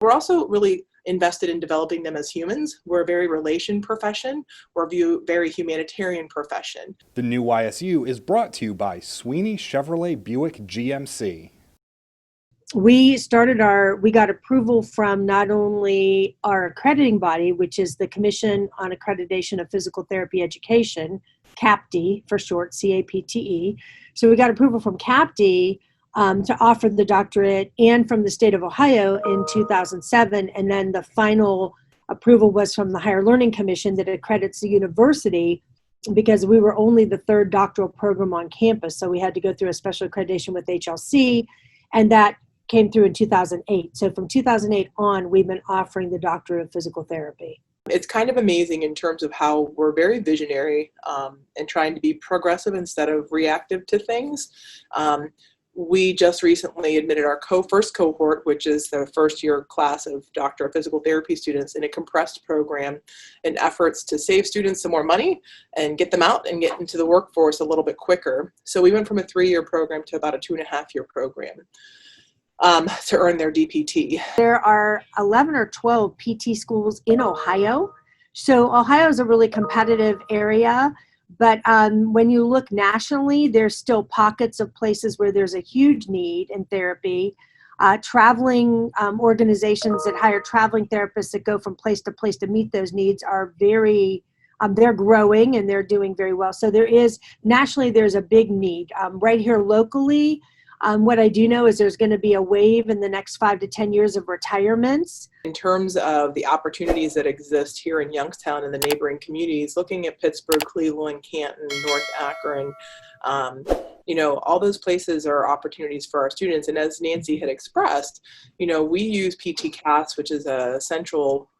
We're also really invested in developing them as humans. We're a very relation profession. We're a very humanitarian profession. The new YSU is brought to you by Sweeney Chevrolet Buick GMC. We got approval from not only our accrediting body, which is the Commission on Accreditation of Physical Therapy Education, CAPTE for short, CAPTE. So we got approval from CAPTE to offer the doctorate, and from the state of Ohio in 2007. And then the final approval was from the Higher Learning Commission that accredits the university, because we were only the third doctoral program on campus. So we had to go through a special accreditation with HLC, and that came through in 2008. So from 2008 on, we've been offering the doctorate of physical therapy. It's kind of amazing in terms of how we're very visionary and trying to be progressive instead of reactive to things. We just recently admitted our first cohort, which is the first year class of Doctor of Physical Therapy students, in a compressed program in efforts to save students some more money and get them out and get into the workforce a little bit quicker. So we went from a 3-year program to about a 2.5-year program to earn their DPT. There are 11 or 12 PT schools in Ohio. So Ohio is a really competitive area. But when you look nationally, there's still pockets of places where there's a huge need in therapy. Traveling organizations that hire traveling therapists that go from place to place to meet those needs are very, they're growing and they're doing very well. So nationally, there's a big need. Right here locally, what I do know is there's going to be a wave in the next 5 to 10 years of retirements. In terms of the opportunities that exist here in Youngstown and the neighboring communities, looking at Pittsburgh, Cleveland, Canton, North Akron, all those places are opportunities for our students. And as Nancy had expressed, we use PT CAS, which is a central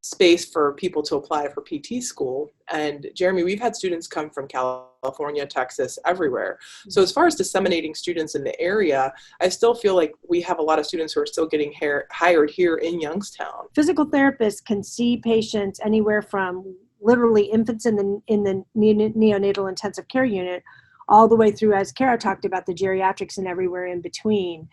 space for people to apply for PT school. And Jeremy, we've had students come from California, Texas, everywhere. So as far as disseminating students in the area, I still feel like we have a lot of students who are still getting hired here in Youngstown. Physical therapists can see patients anywhere from literally infants in the neonatal intensive care unit all the way through, as Kara talked about, the geriatrics and everywhere in between.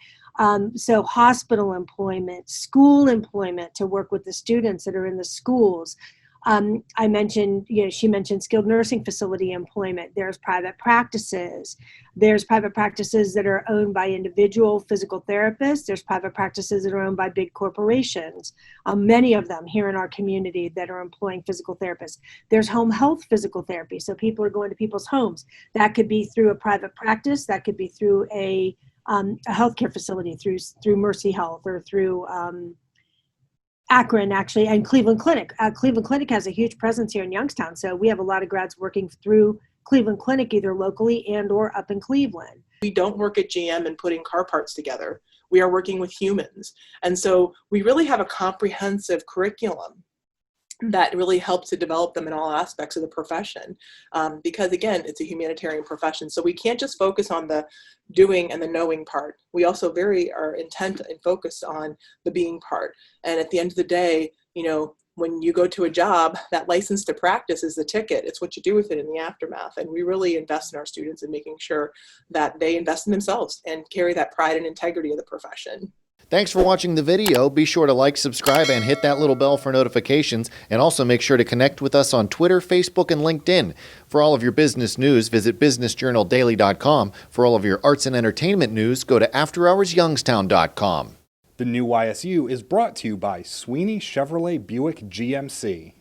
So hospital employment, school employment to work with the students that are in the schools. I mentioned, she mentioned skilled nursing facility employment. There's private practices. There's private practices that are owned by individual physical therapists. There's private practices that are owned by big corporations. Many of them here in our community that are employing physical therapists. There's home health physical therapy. So people are going to people's homes. That could be through a private practice. That could be through a healthcare facility, through Mercy Health, or through Akron, actually, and Cleveland Clinic. Cleveland Clinic has a huge presence here in Youngstown, so we have a lot of grads working through Cleveland Clinic, either locally and or up in Cleveland. We don't work at GM and putting car parts together. We are working with humans. And so we really have a comprehensive curriculum that really helps to develop them in all aspects of the profession. Because again, it's a humanitarian profession. So we can't just focus on the doing and the knowing part. We also are intent and focused on the being part. And at the end of the day, when you go to a job, that license to practice is the ticket. It's what you do with it in the aftermath. And we really invest in our students and making sure that they invest in themselves and carry that pride and integrity of the profession. Thanks for watching the video. Be sure to like, subscribe, and hit that little bell for notifications. And also make sure to connect with us on Twitter, Facebook, and LinkedIn. For all of your business news, visit businessjournaldaily.com. For all of your arts and entertainment news, go to afterhoursyoungstown.com. The new YSU is brought to you by Sweeney Chevrolet Buick GMC.